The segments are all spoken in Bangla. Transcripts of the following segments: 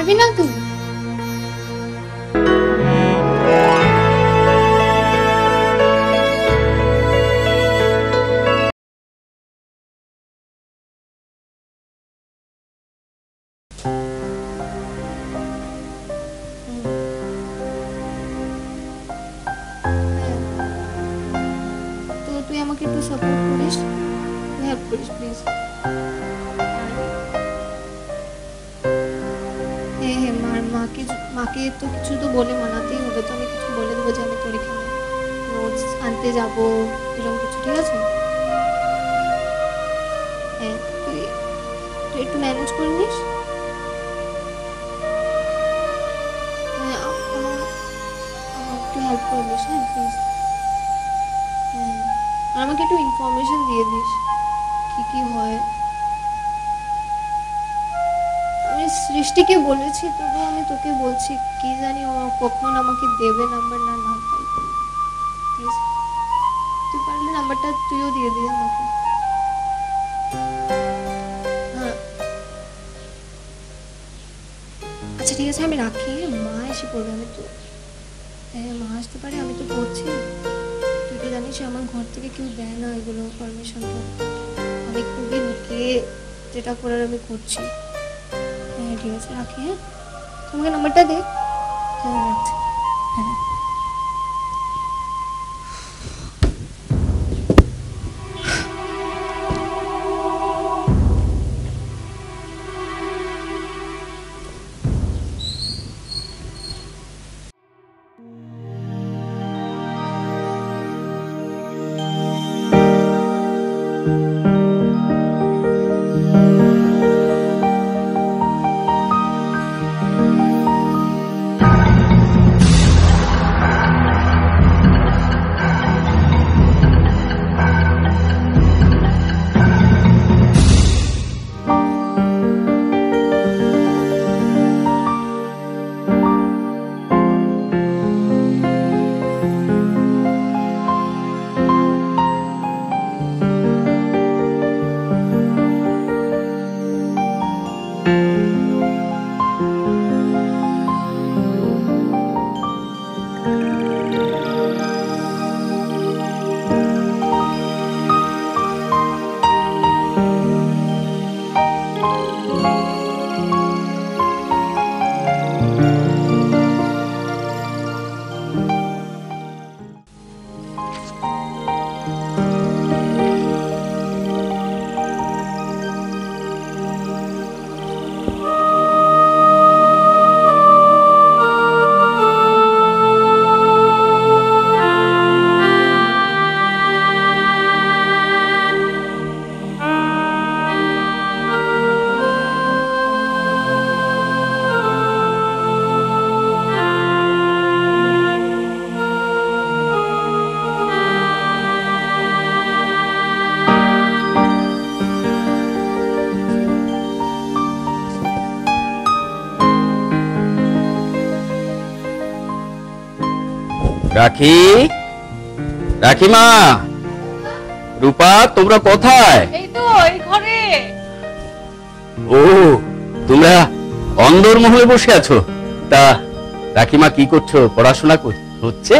পারবি না তুই? তুই আমাকে একটু সাপোর্ট করিস, হেল্প করিস প্লিজ। হ্যাঁ হ্যাঁ, মাকে তো কিছু তো বলে মানাতেই হবে, তো আমি কিছু বলে দেবো যে আমি তোর এখানে নোটস আনতে যাবো, এরকম কিছু, ঠিক আছে? হ্যাঁ, তুই একটু ম্যানেজ করে নিস। হ্যাঁ, একটু হেল্প করে দিস, হ্যাঁ প্লিজ। হ্যাঁ, আর আমাকে একটু ইনফরমেশন দিয়ে দিস কি কি হয়। আমি সৃষ্টিকে বলেছি, তবু আমি তোকে বলছি, কি জানি ও কখন আমাকে দেবে নাম্বার না না পাই। প্লিজ তুই পারলে নাম্বারটা তুইও দিয়ে দিস আমাকে। হ্যাঁ আচ্ছা ঠিক আছে, আমি রাখি। মা এসে পড়বে, আমি তো হ্যাঁ মা আসতে পারে, আমি তো পড়ছি। তুই তো জানিস আমার ঘর থেকে কেউ দেয় না এগুলো পারমিশনটা, আমি খুবই লুকিয়ে যেটা করার আমি করছি। হ্যাঁ ঠিক আছে রাখি। হ্যাঁ তোমাকে নাম্বারটা দে। হ্যাঁ রাখছি। হ্যাঁ রাখি, রাখিমা, রূপা, তোমরা কোথায়? এই তো এই ঘরে। ও, তোমরা অন্দরমহলে বসে আছো? তা রাখিমা কি করছো? পড়াশোনা হচ্ছে?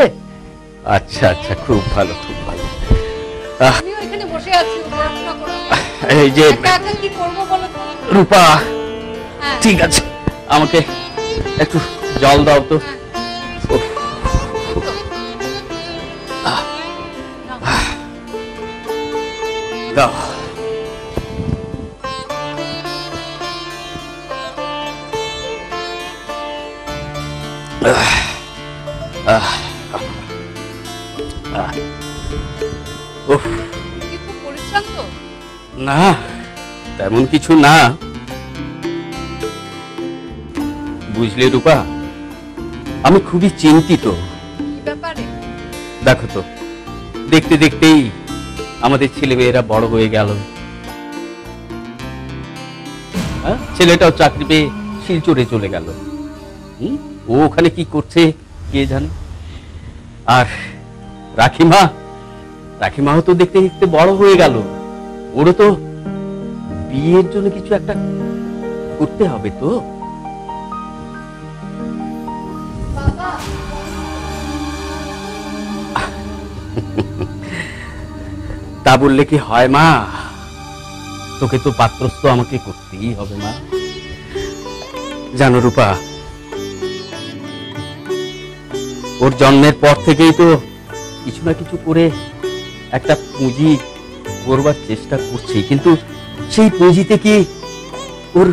আচ্ছা আচ্ছা, খুব ভালো খুব ভালো। আমিও এখানে বসে আছি, পড়াশোনা করব। এই যে একা একা কি করব বলো তো? রূপা, ঠিক আছে, আমাকে একটু জল দাও তো। দাও। না, তেমন কিছু না। বুঝলে রূপা, আমি খুবই চিন্তিত। দেখো তো, দেখতে দেখতেই আমাদের ছেলেমেয়েরা বড় হয়ে গেল। ছেলেটাও চাকরি পেয়ে শিলচরে চলে গেল। ও ওখানে কি করছে কে জানে। আর রাখিমাও তো দেখতে দেখতে বড় হয়ে গেল। ওরও তো বিয়ের জন্য কিছু একটা করতে হবে তো। তা বললে কি হয় মা? তোকে তো পাত্রস্থ আমাকে করতেই হবে মা। জানো রূপা, ওর জন্মের পর থেকেই তো কিছু না কিছু করে একটা পুঁজি করবার চেষ্টা করছি, কিন্তু সেই পুঁজিতে কি ওর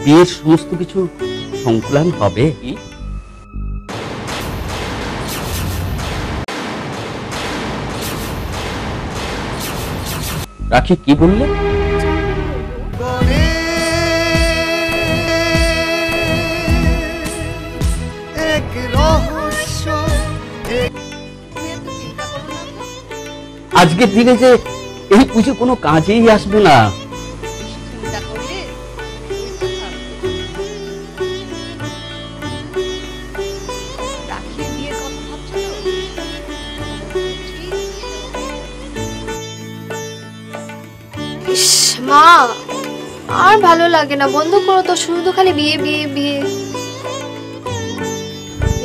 বিয়ের সমস্ত কিছু সংকুলান হবে? রাখি, কি বললে? আজকের দিনে যে এই পুজো কোনো কাজেই আসবে না। চিন্তা করলে রাখির বিয়ের কথা ভাবছো তো? ইস মা, আর ভালো লাগে না, বন্ধ করো তো, শুধু খালি বিয়ে বিয়ে বিয়ে।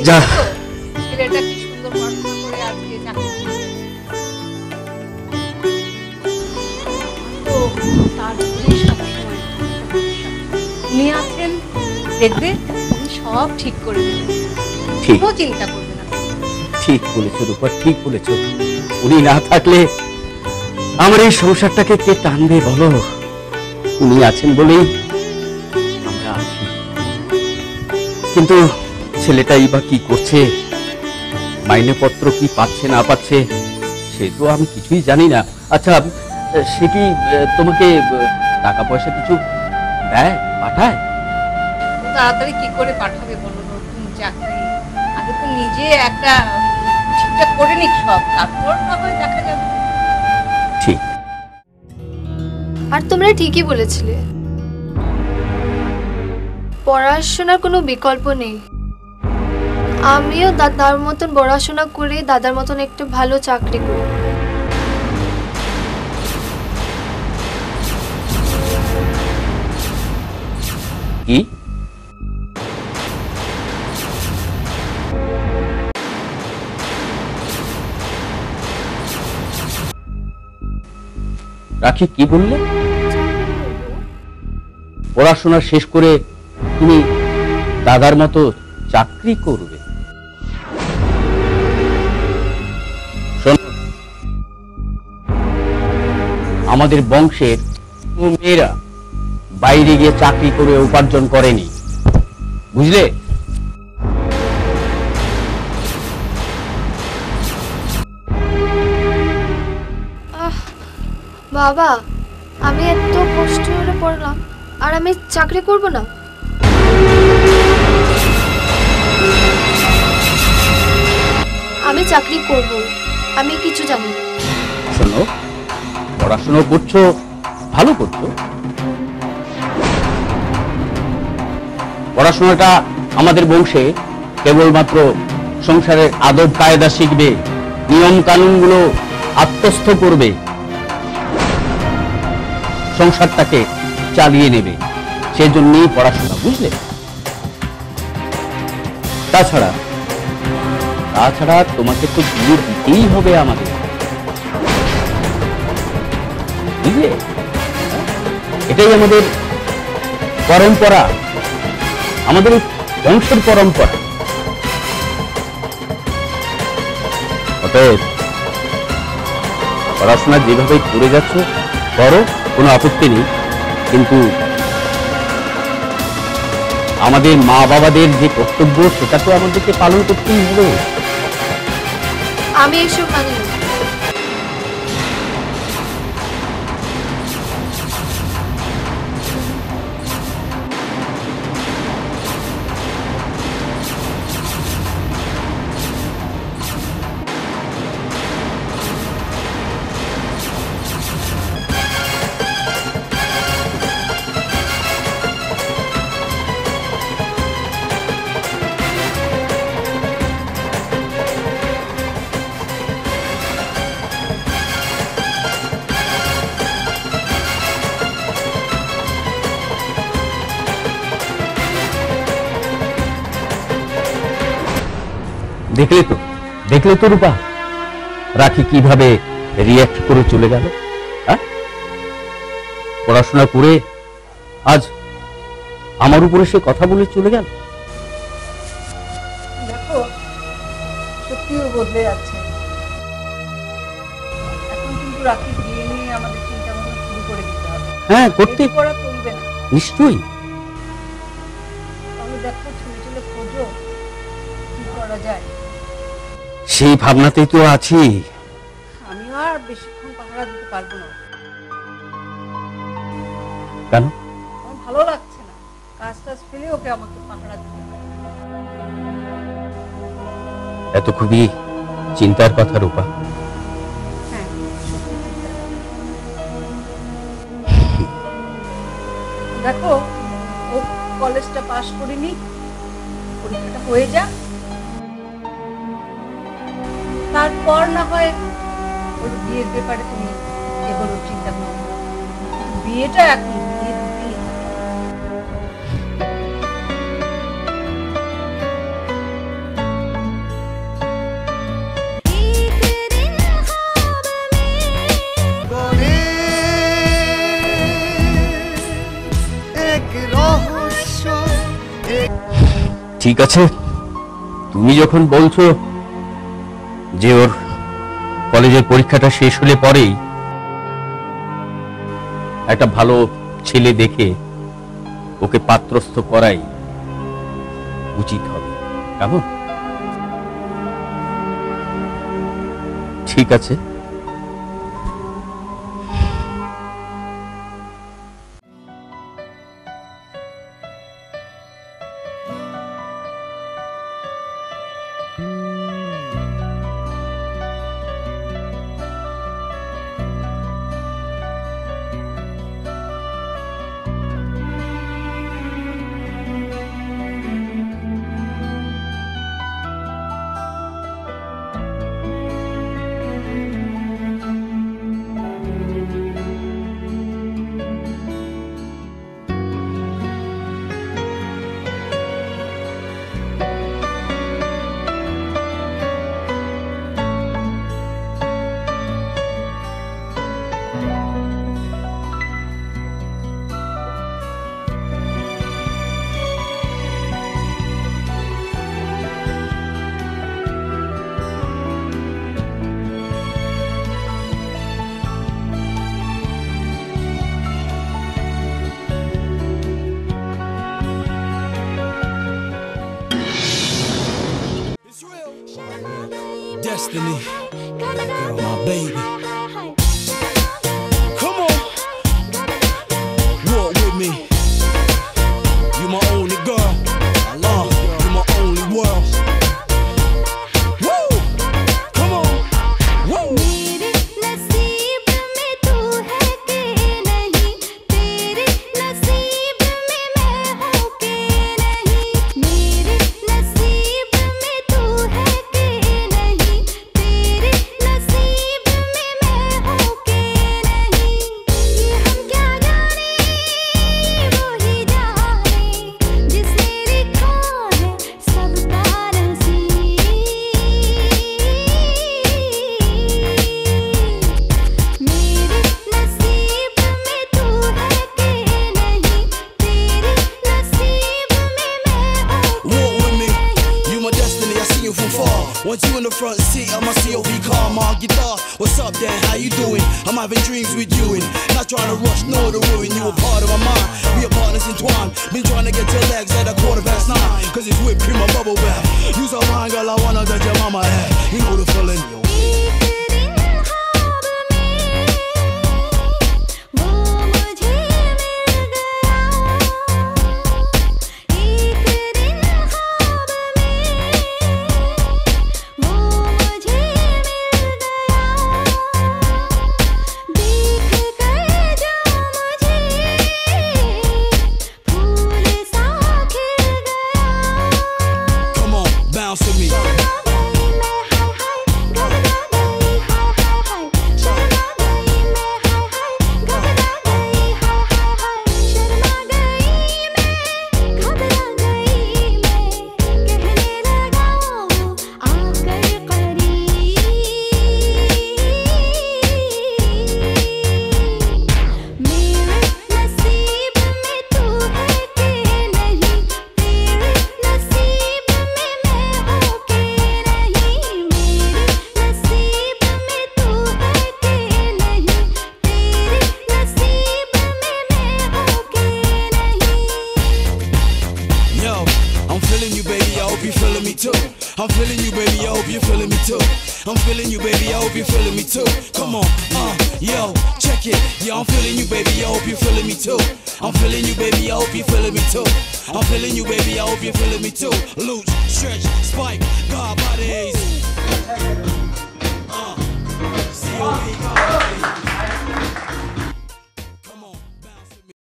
যা। ছেলেটা কি সুন্দর পড়াশোনা করে আজকে চাকরি পেয়েছে। তো তারপরে সবসময় উনি আছেন, দেখবে উনি সব ঠিক করে দেবেন, ঠিক, কোনো চিন্তা করবে না। ঠিক বলেছ রূপা, ঠিক বলেছ। উনি না থাকলে আমার এই সংসারটাকে কে টানবে বলো? উনি আছেন বলেই আমরা আছি। কিন্তু ছেলেটাই বা কি করছে, মাইনেপত্র কি পাচ্ছে না পাচ্ছে সে তো আমি কিছুই জানি না। আচ্ছা, সে কি তোমাকে টাকা পয়সা কিছু দেয়, পাঠায়? তাড়াতাড়ি কি করে পাঠাবে বলো? নতুন চাকরি, আগে তো নিজে একটা ঠিকঠাক করে নিক সব, তারপর না হয় দেখা যাবে। আর তোমরা ঠিকই বলেছিলে, পড়াশোনার কোনো বিকল্প নেই। আমিও দাদার মতন পড়াশোনা করে দাদার মতন একটা ভালো চাকরি করি। কি? রাখি, কি বললে? পড়াশোনা শেষ করে তুমি দাদার মতো চাকরি করবে? শোনো, আমাদের বংশের মেয়েরা বাইরে গিয়ে চাকরি করে উপার্জন করেনি, বুঝলে? বাবা, আমি এত কষ্ট করে পড়লাম আর আমি চাকরি করব না? আমি চাকরি করব, আমি কিছু জানি না। শোনো, পড়াশোনা করছো, ভালো করছো। পড়াশোনাটা আমাদের বংশে কেবলমাত্র সংসারের আদব কায়দা শিখবে, নিয়ম কানুনগুলো আত্মস্থ করবে, সংসারটাকে চালিয়ে নেবে, সেজন্যই পড়াশোনা, বুঝলে? তাছাড়া তোমাকে তো বিয়ে দিতেই হবে আমাদের, বুঝলে? এটাই আমাদের পরম্পরা, আমাদের বংশের পরম্পরা। অতএব পড়াশোনা যেভাবে করে যাচ্ছ করো, কোনো আপত্তি নেই, কিন্তু আমাদের মা বাবাদের যে কর্তব্য সেটা তো আমাদেরকে পালন করতেই হবে। আমি এসব মানি না। দেখলে তো রূপা, রাখি কিভাবে রিয়াক্ট করে চলে গেল? হ্যাঁ, পড়াশোনা করে আজ আমার উপরে সে কথা বলে চলে গেল। দেখো, সত্যিও বদলে যাচ্ছে। এখন কিন্তু রাখির বিয়ে নিয়ে আমাদের চিন্তা ভাবনা শুরু করে দিতে হবে। হ্যাঁ, করতে করা চলবে না। নিশ্চয়ই। তাহলে দেখো, ছেলে ছেলে খোঁজো, কি করা যায়। সেই ভাবনাতেই তো আছি। আমিও আর বেশিক্ষণ পাহারা দিতে পারবো না। কেন? আমার ভালো লাগছে না, কাজ টাজ ফেলে ওকে আমাকে পাহারা দিতে হবে। এত খুবই চিন্তার কথা রূপা। হ্যাঁ, সত্যি চিন্তা। দেখো, ও কলেজটা পাশ করিনি, পরীক্ষাটা হয়ে যাক, তারপর না হয় ওর বিয়ের ব্যাপারে তুমি এগুলো চিন্তা করো। বিয়েটা এখন বিয়ে দিতেই হবে। ঠিক আছে, তুমি যখন বলছো যে ওর কলেজের পরীক্ষাটা শেষ হলে পরেই একটা ভালো ছেলে দেখে ওকে পাত্রস্থ করাই উচিত হবে, কেমন? ঠিক আছে। Destiny, my baby. Come on, walk with me. You my only girl. I love you. You my only world. Woo! Come on, woo! मेरे नसीब में तू है कि नहीं, तेरे नसीब में मैं हूँ कि नहीं। मेरे नसीब में तू है कि नहीं, तेरे नसीब में मैं हूँ कि नहीं। ये हम क्या जाने, वो ही जाने, जिसने लिखा है सबका नसीब। मेरे नसीब में तू है कि नहीं, तेरे नसीब में मैं हूँ कि Walk with me. नहीं। You my destiny. I see you from far. Once you in the front seat of my COV car, my guitar. What's up, Dan? How you doing? I'm having dreams with you and not trying to rush, nor to ruin you. A part of my mind. We are partners entwined. Been trying to get your legs at 9:15. Cause it's whipped cream and bubble bath. You so mine, girl. I wanna touch your mama head. You know the feeling. एक दिन ख्वाब में वो मुझे मिल गया। एक दिन ख्वाब में वो मुझे मिल गया। देख कर जो मुझे फूल सा खिल गया। Come on, bounce with me. मैं हाय हाय गा गा गई। I'm feeling you, baby, I hope you're feeling me too. I'm feeling you, baby, I hope you're feeling me too. Come on, yo, check it. Yeah, I'm feeling you, baby, I hope you're feeling me too. I'm feeling you, baby, I hope you're feeling me too. I'm feeling you, baby, I hope you're feeling me too. Loose, stretch, spike, God bodies. C.O.B. God bodies. Come on, bounce with me.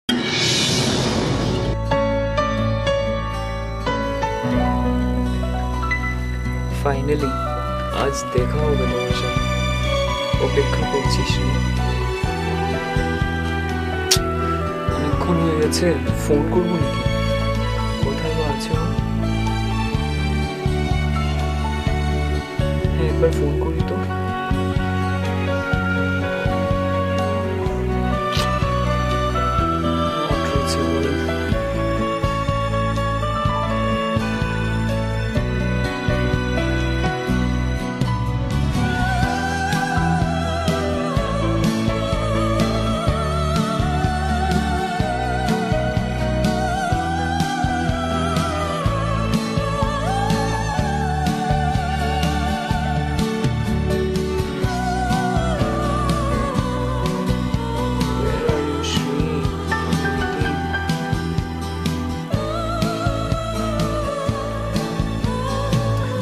Finally আজ দেখা হবে তোমার সাথে। অপেক্ষা করছিস রে। অনেকক্ষণ হয়ে গেছে, ফোন করবো নাকি? কোথায় বা আছে ও? হ্যাঁ, একবার ফোন করি তো। Not reachable. Where are you, Shri?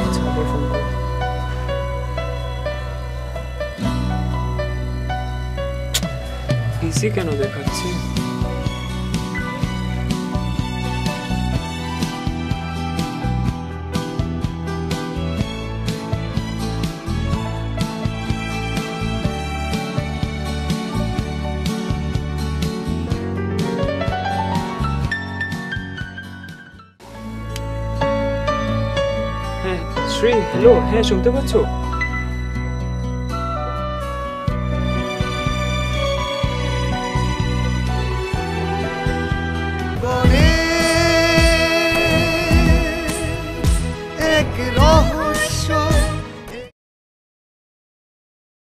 আচ্ছা, আবার ফোন কর। বিজি কেন দেখাচ্ছে? হ্যাঁ শ্রী, হ্যালো, হ্যাঁ শুনতে পাচ্ছ?